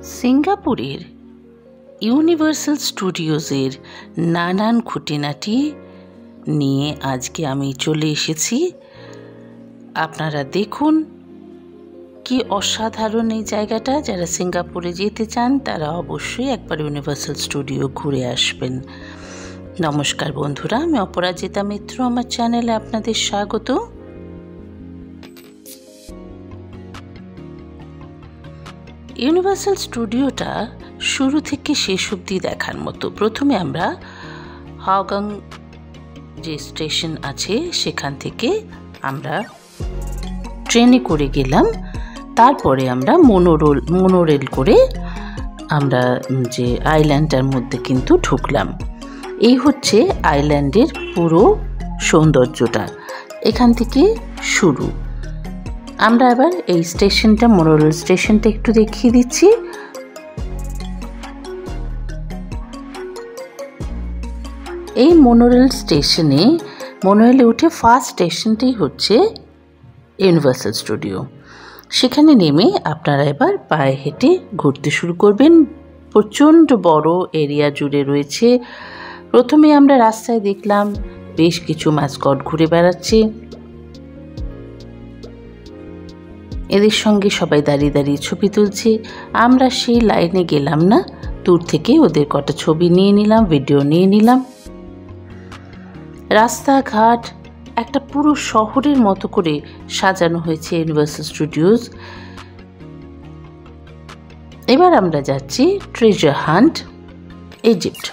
সিঙ্গাপুরের ইউনিভার্সাল স্টুডিওজের নানান খুঁটিনাটি নিয়ে আজকে আমি চলে এসেছি। আপনারা দেখুন কি অসাধারণ এই জায়গাটা। যারা সিঙ্গাপুরে যেতে চান তারা অবশ্যই একবার ইউনিভার্সাল স্টুডিও ঘুরে আসবেন। নমস্কার বন্ধুরা, আমি অপরাজিতা মিত্র, আমার চ্যানেলে আপনাদের স্বাগত। ইউনিভার্সাল স্টুডিওটা শুরু থেকে শেষ অবধি দেখার মতো। প্রথমে আমরা হাওগাং যে স্টেশন আছে সেখান থেকে আমরা ট্রেনে করে গেলাম। তারপরে আমরা মোনোরেল করে আমরা যে আইল্যান্ডটার মধ্যে কিন্তু ঢুকলাম। এই হচ্ছে আইল্যান্ডের পুরো সৌন্দর্যটা, এখান থেকে শুরু। আমরা এবার এই স্টেশনটা, মোনোরেল স্টেশনটা একটু দেখিয়ে দিচ্ছি। এই মোনোরেল স্টেশনে, মোনোরেলে উঠে ফার্স্ট স্টেশনটাই হচ্ছে ইউনিভার্সাল স্টুডিও। সেখানে নেমে আপনারা এবার পায়ে হেঁটে ঘুরতে শুরু করবেন। প্রচণ্ড বড় এরিয়া জুড়ে রয়েছে। প্রথমে আমরা রাস্তায় দেখলাম বেশ কিছু ম্যাসকট ঘুরে বেড়াচ্ছে। এদের সঙ্গে সবাই দাঁড়িয়ে দাঁড়িয়ে ছবি তুলছে। আমরা সেই লাইনে গেলাম না, দূর থেকে ওদের কটা ছবি নিয়ে নিলাম, ভিডিও নিয়ে নিলাম। রাস্তাঘাট একটা পুরো শহরের মতো করে সাজানো হয়েছে ইউনিভার্সাল স্টুডিওজ। এবার আমরা যাচ্ছি ট্রেজার হান্ট, ইজিপ্ট।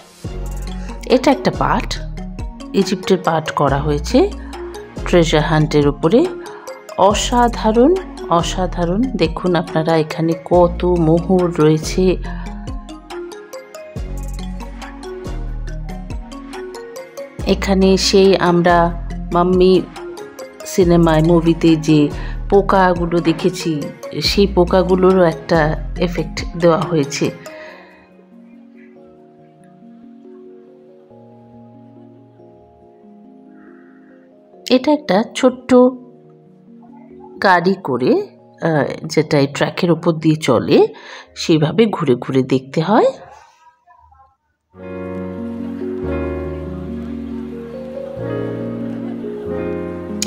এটা একটা পার্ট, ইজিপ্টের পার্ট করা হয়েছে ট্রেজার হান্টের উপরে। অসাধারণ অসাধারণ, দেখুন আপনারা এখানে কত মোহর রয়েছে। এখানে সেই আমরা মাম্মি সিনেমায়, মুভিতে যে পোকাগুলো দেখেছি, সেই পোকাগুলোরও একটা এফেক্ট দেওয়া হয়েছে। এটা একটা ছোট্ট গাড়ি করে, যেটা এই ট্র্যাকের উপর দিয়ে চলে, সেইভাবে ঘুরে ঘুরে দেখতে হয়।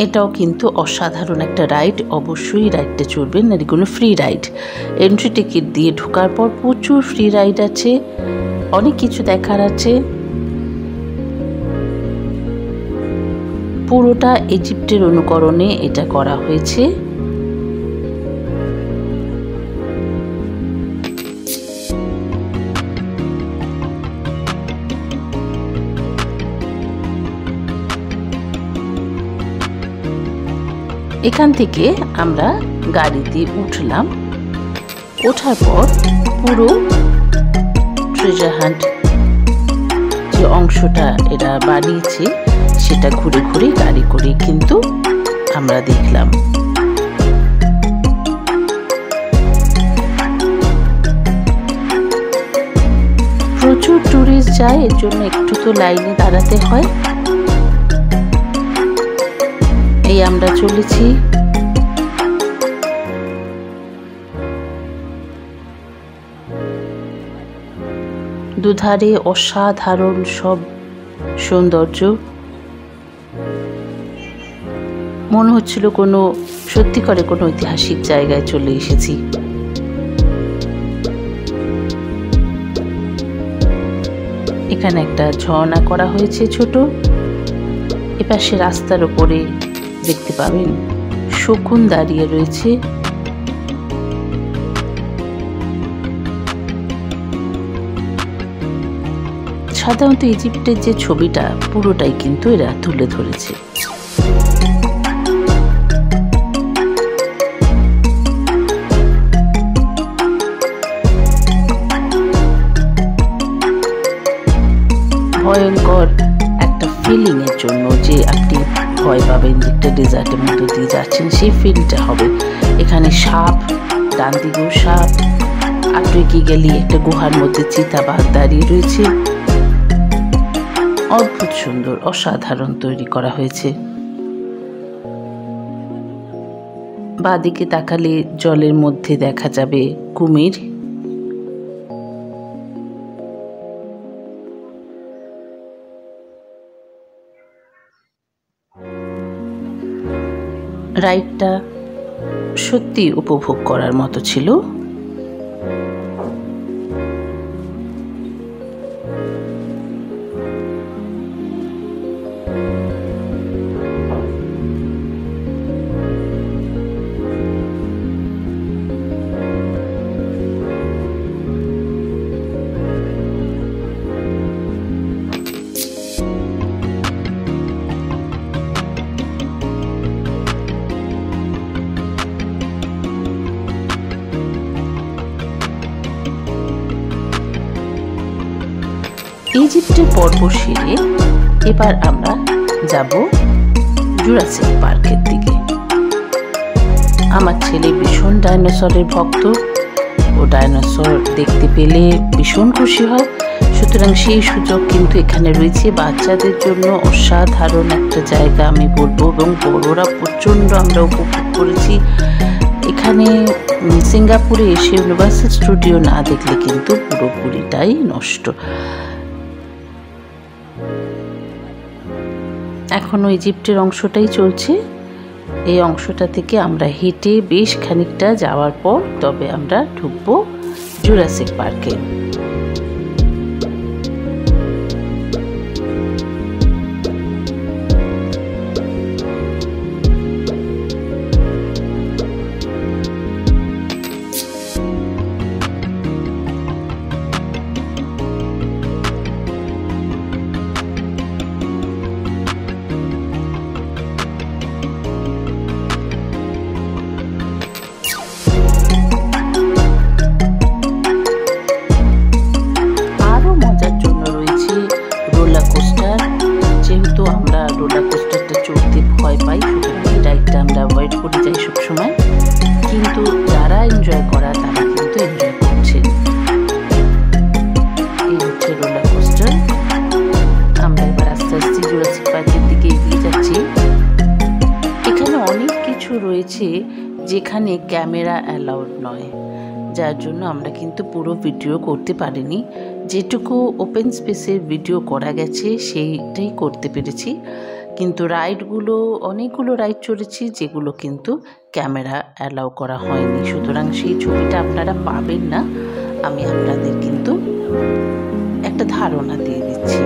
এটাও কিন্তু অসাধারণ একটা রাইড, অবশ্যই রাইডটা চড়বেন। আর এগুলো ফ্রি রাইড, এন্ট্রি টিকিট দিয়ে ঢোকার পর প্রচুর ফ্রি রাইড আছে, অনেক কিছু দেখার আছে। পুরোটা ইজিপ্টের অনুকরণে এটা করা হয়েছে। এখান থেকে আমরা গাড়িতে উঠলাম। ওঠার পর পুরো ট্রেজার হান্ট যে অংশটা এরা বানিয়েছে সেটা ঘুরে ঘুরে গাড়ি করে কিন্তু আমরা দেখলাম। প্রচুর টুরিস্ট যায়, এর জন্য একটু তো লাইনে দাঁড়াতে হয়। এই আমরা চলেছি। দুধারে অসাধারণ সব সৌন্দর্য, মনে হচ্ছিল কোনো সত্যি করে কোনো ঐতিহাসিক জায়গায় চলে এসেছি। এখানে একটা ঝর্ণা করা হয়েছে ছোট। এপাশে রাস্তার উপরে দেখতে পাবেন শকুন দাঁড়িয়ে রয়েছে। সাধারণত ইজিপ্টের যে ছবিটা পুরোটাই কিন্তু এরা তুলে ধরেছে। ভয়ঙ্কর একটা ফিলিং এর জন্য, যে আপনি ভয় পাবেন যে একটা ডেজার্টের মধ্যে দিয়ে যাচ্ছেন, সেই ফিলটা হবে। এখানে সাপ, ডান দিকেও সাপ, একটু এগিয়ে গেলে একটা গুহার মধ্যে চিতাবাঘ দাঁড়িয়ে রয়েছে। অদ্ভুত সুন্দর, অসাধারণ তৈরি করা হয়েছে। বাঁদিকে তাকালে জলের মধ্যে দেখা যাবে কুমির। রাইডটা সত্যি উপভোগ করার মতো ছিল। ইজিপ্টের পর্ব সেরে এবার আমরা যাব জুরাসিক পার্কের দিকে। আমার ছেলে ভীষণ ডাইনোসরের ভক্ত, ও ডাইনোসর দেখতে পেলে ভীষণ খুশি হয়। সুতরাং সেই সুযোগ কিন্তু এখানে রয়েছে। বাচ্চাদের জন্য অসাধারণ একটা জায়গা আমি বলবো, এবং বড়রা প্রচণ্ড আমরা উপভোগ করেছি এখানে। সিঙ্গাপুরে এসে ইউনিভার্সাল স্টুডিও না দেখলে কিন্তু পুরোপুরিটাই নষ্ট। এখনও ইজিপ্টের অংশটাই চলছে। এই অংশটা থেকে আমরা হেঁটে বেশ খানিকটা যাওয়ার পর তবে আমরা ঢুকবো জুরাসিক পার্কে। কিন্তু যারা এনজয় করা তারা কিন্তু এনজয় করছে। এই হচ্ছে রোলার কোস্টার। আমরা এবার আস্তে আস্তে জুরাসিক পার্কের দিকে এগিয়ে যাচ্ছি। এখানে অনেক কিছু রয়েছে যেখানে ক্যামেরা অ্যালাউড নয়, যার জন্য আমরা কিন্তু পুরো ভিডিও করতে পারিনি। যেটুকু ওপেন স্পেসের ভিডিও করা গেছে সেইটাই করতে পেরেছি। কিন্তু রাইডগুলো, অনেকগুলো রাইড চড়েছি যেগুলো কিন্তু ক্যামেরা অ্যালাউ করা হয়নি, সুতরাং সেই ছবিটা আপনারা পাবেন না। আমি আপনাদের কিন্তু একটা ধারণা দিয়ে দিচ্ছি।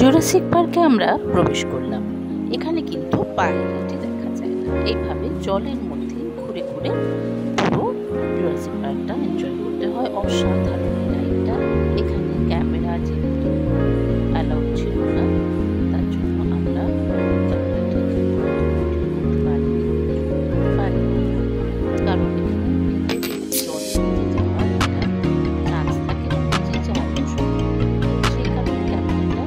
জুরাসিক পার্কে আমরা প্রবেশ করলাম। এখানে কিন্তু পায়রাটি দেখা যায় না। এইভাবে জলের মধ্যে ঘুরে ঘুরে পুরো জুরাসিক পার্কটা এনজয় করতে হয়। অসাধারণ রাইডটা। এখানে ক্যামেরা যেহেতু অ্যালাউড ছিল না, তার জন্য আমরা ক্যামেরাটাকে ভিডিও করতে পারিনি, কারণ এখানে জলের নিচে যাওয়ার একটা চান্স থাকে, নিচে যাওয়ার সেই কারণে ক্যামেরাটা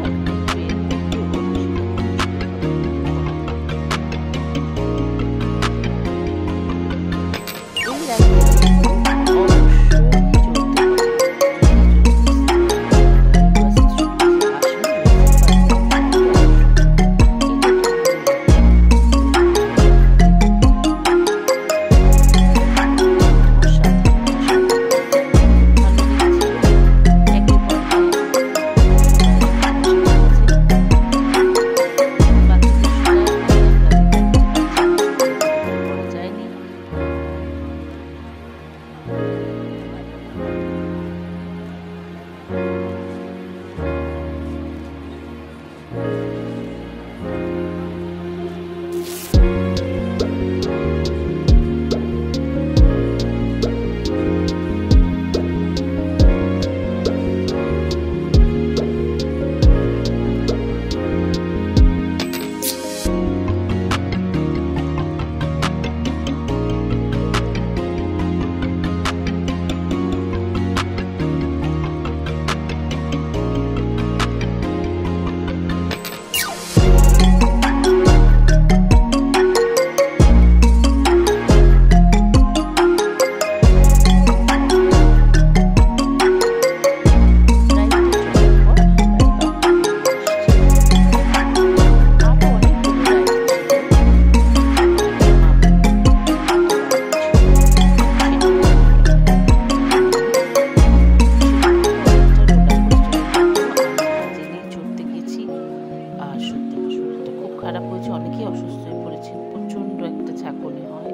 খারাপ হয়েছে, অনেকেই অসুস্থ হয়ে পড়েছেন, প্রচণ্ড একটা ঝাঁকুনি হয়।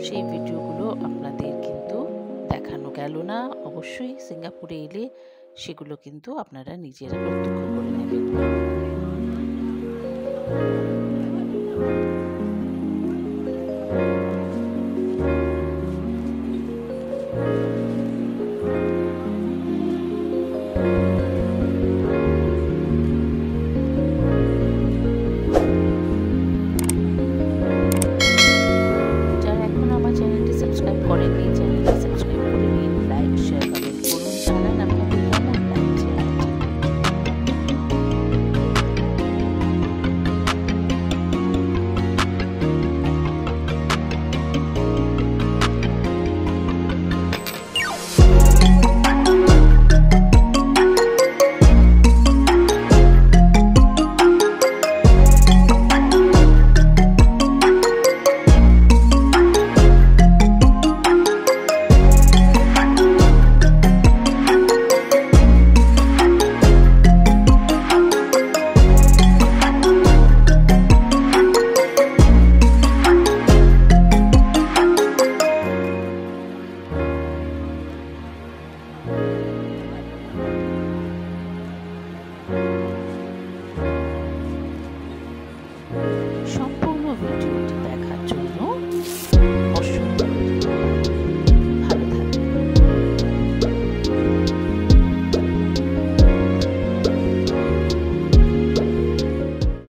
সেই ভিডিওগুলো আপনাদের কিন্তু দেখানো গেল না। অবশ্যই সিঙ্গাপুরে এলে সেগুলো কিন্তু আপনারা নিজেরা প্রত্যক্ষ করে নেবেন।